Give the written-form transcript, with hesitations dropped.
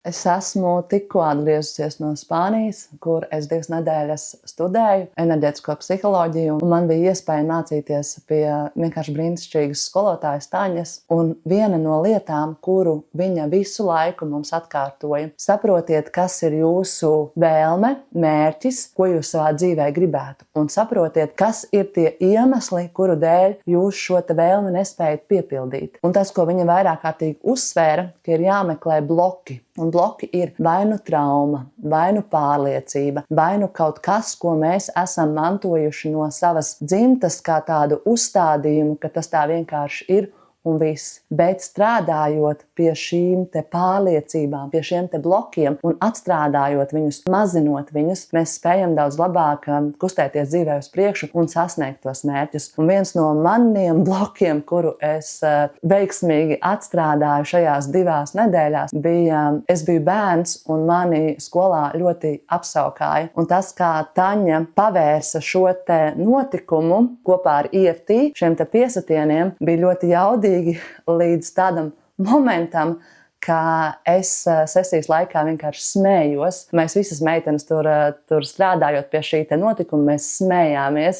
Es esmu tikko atgriezusies no Spānijas, kur es 2 nedēļas studēju enerģētisko psiholoģiju, un man bija iespēja mācīties pie vienkārši brīnišķīgas skolotājas Taņas. Un viena no lietām, kuru viņa visu laiku mums atkārtoja: saprotiet, kas ir jūsu vēlme, mērķis, ko jūs savā dzīvē gribētu, un saprotiet, kas ir tie iemesli, kuru dēļ jūs šo te vēlmi nespējat piepildīt. Un tas, ko viņa vairāk kārtīgi uzsvēra, ka ir jāmeklē bloki. Un bloki ir vai nu trauma, vai nu pārliecība, vai nu kaut kas, ko mēs esam mantojuši no savas dzimtas, kā tādu uzstādījumu, ka tas tā vienkārši ir un viss. Bet strādājot pie šīm te pārliecībām, pie šiem te blokiem un atstrādājot viņus, mazinot viņus, mēs spējam daudz labāk kustēties dzīvē uz priekšu un sasniegt tos mērķus. Un viens no maniem blokiem, kuru es veiksmīgi atstrādāju šajās 2 nedēļās, bija: es biju bērns un mani skolā ļoti apsaukāja. Un tas, kā Taņa pavērsa šo te notikumu kopā ar EFT, šiem te piesitieniem, bija ļoti jaudīgi līdz tādam momentam, ka es sesijas laikā vienkārši smējos. Mēs visas meitenes tur strādājot pie šī te notikuma, mēs smējāmies.